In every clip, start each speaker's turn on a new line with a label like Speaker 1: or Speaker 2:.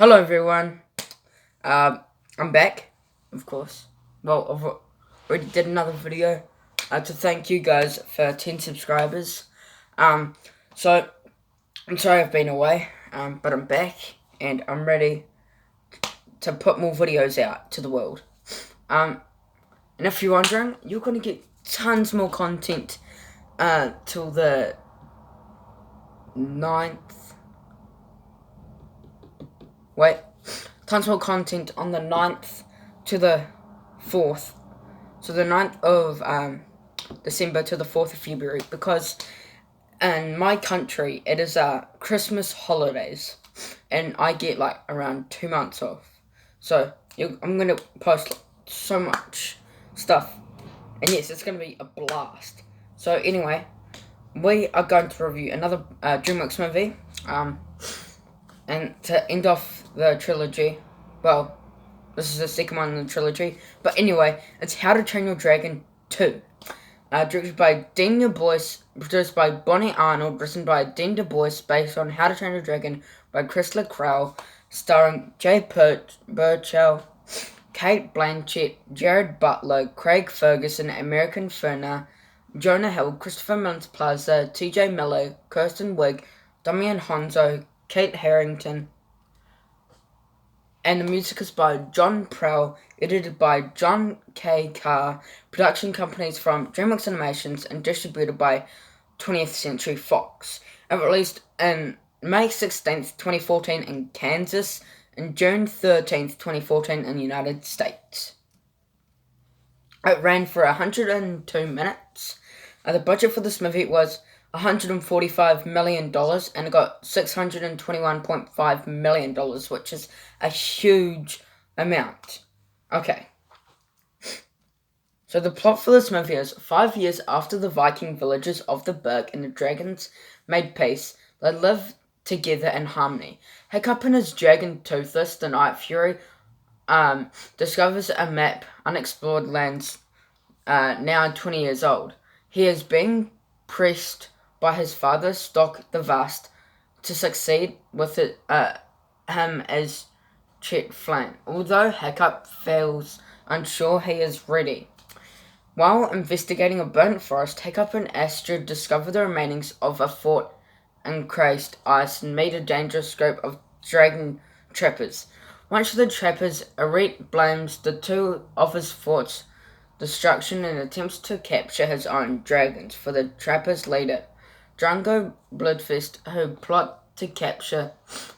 Speaker 1: Hello everyone. I'm back, of course. Well, I've already did another video to thank you guys for 10 subscribers. So I'm sorry I've been away, but I'm back and I'm ready to put more videos out to the world. And if you're wondering, you're gonna get tons more content till the 9th. Wait. Tons more content on the 9th to the 4th. So the 9th of December to the 4th of February, because in my country it is Christmas holidays and I get like around 2 months off. So I'm going to post so much stuff, and yes, it's going to be a blast. So anyway, we are going to review another DreamWorks movie, and to end off the trilogy. Well, this is the second one in the trilogy. But anyway, it's How to Train Your Dragon 2. Directed by Dean Du Bois, produced by Bonnie Arnold, written by Dean Du Bois, based on How to Train Your Dragon by Chris Crowell, starring Jay Burchell, Kate Blanchett, Jared Butler, Craig Ferguson, American Ferner, Jonah Hill, Christopher Mintz-Plaza, T.J. Miller, Kirsten Wiig, Damian Honzo, Kate Harrington, and the music is by John Prell, edited by John K. Carr, production companies from DreamWorks Animations, and distributed by 20th Century Fox. It released on May 16th, 2014 in Kansas, and June 13th, 2014 in the United States. It ran for 102 minutes. The budget for this movie was $145 million, and it got $621.5 million, which is a huge amount. Okay. So the plot for this movie is 5 years after the Viking villages of the Burg and the dragons made peace, they live together in harmony. Hiccup and his dragon Toothless, the Night Fury, discovers a map, unexplored lands, now 20 years old. He is being pressed by his father, Stock the Vast, to succeed with him as Chet Flan. Although Hiccup feels unsure, he is ready. While investigating a burnt forest, Hiccup and Astrid discover the remainings of a fort encrased ice and meet a dangerous group of dragon trappers. One of the trappers, Aret, blames the two of his fort's destruction and attempts to capture his own dragons for the trappers' leader, Drango Bloodfist, who plot to capture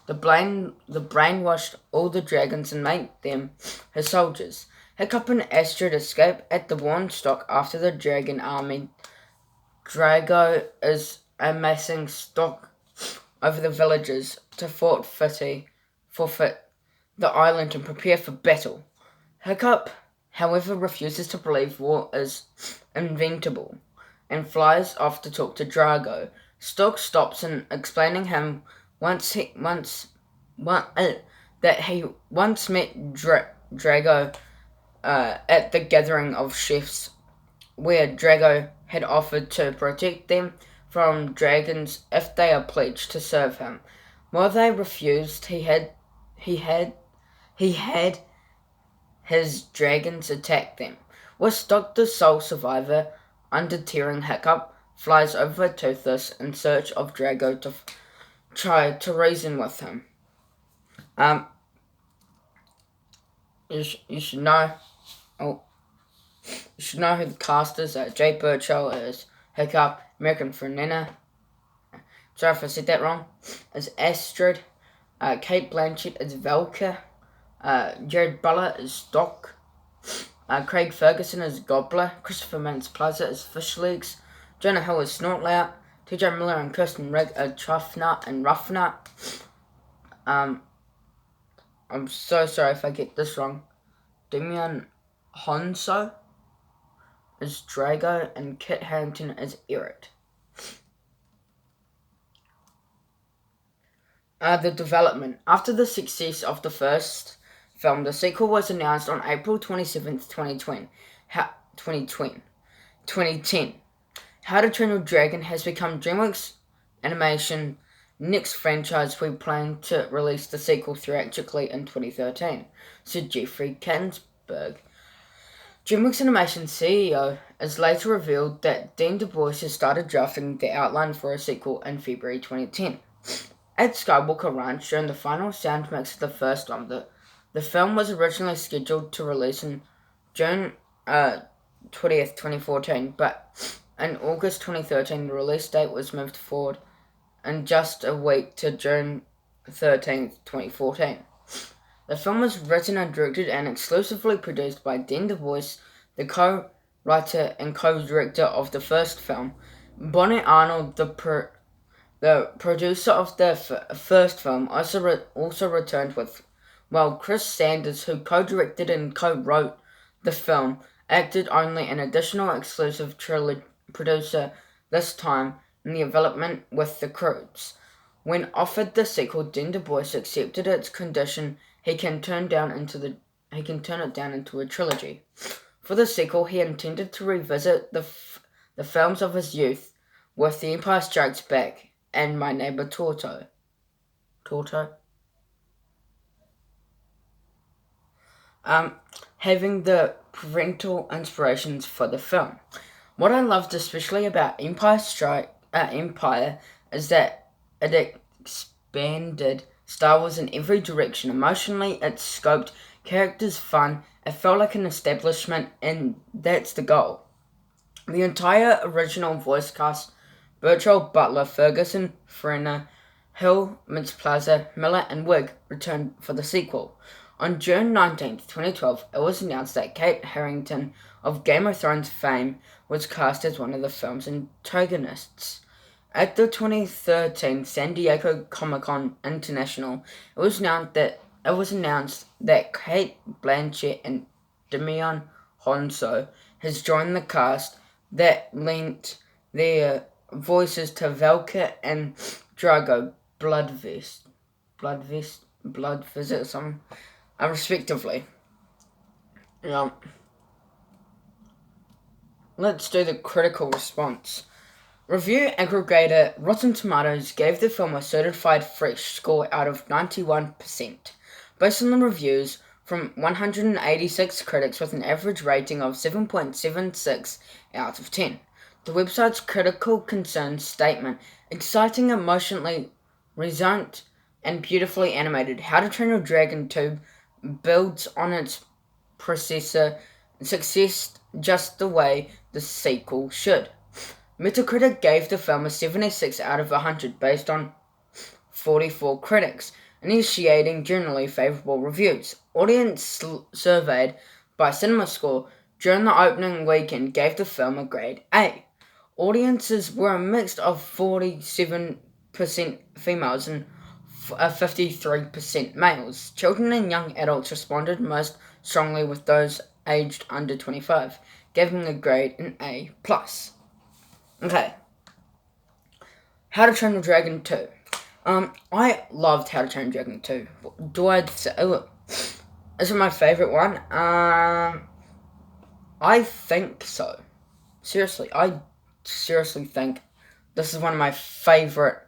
Speaker 1: the brainwashed all the dragons and make them his soldiers. Hiccup and Astrid escape at the Warnstock after the dragon army. Drago is amassing stock over the villages to forfeit the island and prepare for battle. Hiccup, however, refuses to believe war is inventable and flies off to talk to Drago. Stock stops and explaining him that he once met Drago at the gathering of chiefs, where Drago had offered to protect them from dragons if they are pledged to serve him. While they refused, he had his dragons attack them. With Stock the sole survivor, undeterring Hiccup flies over Toothless in search of Drago to try to reason with him. You should know. You should know who the cast is. Jay Burchell is Hiccup. American Fernina, sorry if I said that wrong, is Astrid. Kate Blanchett is Velka. Jared Butler is Stock. Craig Ferguson is Gobbler. Christopher Mintz-Plaza is Fishlegs. Jonah Hill is Snortlout. T.J. Miller and Kirsten Wiig are Truffnut and Ruffnut. I'm so sorry if I get this wrong. Damian Honzo is Drago, and Kit Harrington is Eret. The development. After the success of the first film, the sequel was announced on April 27th, 2010. How to Train Your Dragon has become DreamWorks Animation next franchise we plan to release the sequel theatrically in 2013, said Jeffrey Kansberg. DreamWorks Animation CEO has later revealed that Dean Du Bois has started drafting the outline for a sequel in February 2010. At Skywalker Ranch, during the final sound mix of the first one, the film was originally scheduled to release in June 20th, 2014, but in August 2013, the release date was moved forward in just a week to June 13th, 2014. The film was written and directed and exclusively produced by Dean Du Bois, the co-writer and co-director of the first film. Bonnie Arnold, the producer of the first film, also returned with, while Chris Sanders, who co-directed and co-wrote the film, acted only an additional exclusive producer, this time in the development with the crews. When offered the sequel, Dean Du Bois accepted its condition he can turn it down into a trilogy. For the sequel, he intended to revisit the films of his youth with The Empire Strikes Back and My Neighbor Totoro. Having the parental inspirations for the film. What I loved especially about Empire is that it expanded Star Wars in every direction. Emotionally, it scoped characters fun. It felt like an establishment, and that's the goal. The entire original voice cast, Bertrand Butler, Ferguson, Frenner, Hill, Mintz-Plaza, Miller, and Wig, returned for the sequel. On June 19th, 2012, it was announced that Kate Harington of Game of Thrones fame was cast as one of the film's antagonists. At the 2013 San Diego Comic-Con International, it was announced that Kate Blanchett and Demian Honso has joined the cast that lent their voices to Velka and Drago Bloodvisit or something, respectively. Let's do the critical response. Review aggregator Rotten Tomatoes gave the film a certified fresh score out of 91%, based on the reviews from 186 critics with an average rating of 7.76 out of 10. The website's critical concerns statement, exciting, emotionally resonant, and beautifully animated, How to Train Your Dragon 2 builds on its success just the way the sequel should. Metacritic gave the film a 76 out of 100 based on 44 critics, initiating generally favourable reviews. Audience surveyed by CinemaScore during the opening weekend gave the film a grade A. Audiences were a mix of 47% females and 53% males. Children and young adults responded most strongly, with those aged under 25, giving a grade an A+. Okay. How to Train Your Dragon 2. I loved How to Train Your Dragon 2. Is it my favourite one? I think so. I seriously think this is one of my favourite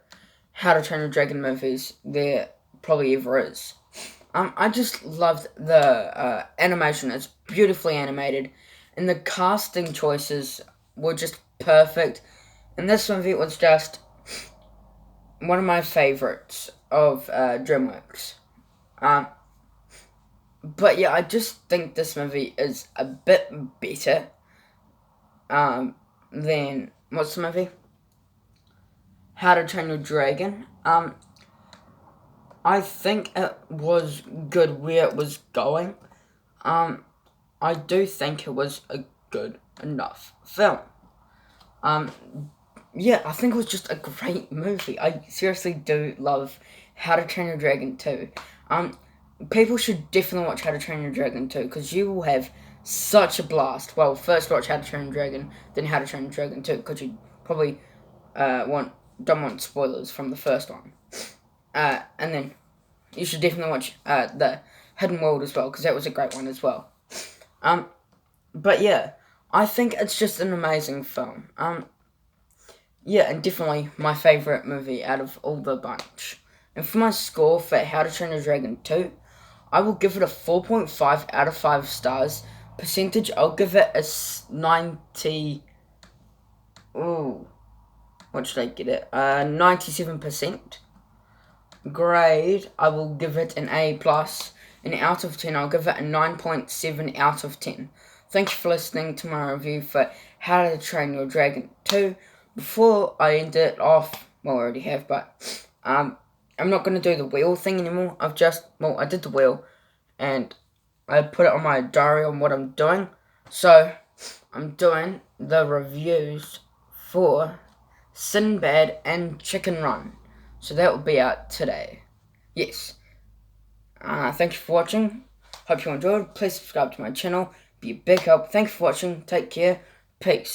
Speaker 1: How to Train Your Dragon movies there probably ever is. I just loved the animation. It's beautifully animated, and the casting choices were just perfect. And this movie was just one of my favorites of DreamWorks. But yeah, I just think this movie is a bit better than, what's the movie? How to Train Your Dragon. I think it was good where it was going. I do think it was a good enough film. Yeah, I think it was just a great movie. I seriously do love How to Train Your Dragon 2. People should definitely watch How to Train Your Dragon 2, because you will have such a blast. Well, first watch How to Train Your Dragon, then How to Train Your Dragon 2, because you probably don't want spoilers from the first one. And then you should definitely watch the Hidden World as well, because that was a great one as well. But yeah, I think it's just an amazing film. Yeah, and definitely my favourite movie out of all the bunch. And for my score for How to Train Your Dragon 2, I will give it a 4.5 out of 5 stars. Percentage, I'll give it a 90... Ooh, what should I get it? 97%. Grade, I will give it an A+. And out of 10, I'll give it a 9.7 out of 10. Thank you for listening to my review for How to Train Your Dragon 2. Before I end it off, well, I already have, but I'm not going to do the wheel thing anymore. I did the wheel, and I put it on my diary on what I'm doing. So, I'm doing the reviews for Sinbad and Chicken Run. So that will be out today. Yes. Thank you for watching. Hope you enjoyed. Please subscribe to my channel. Be a big help. Thanks for watching. Take care. Peace.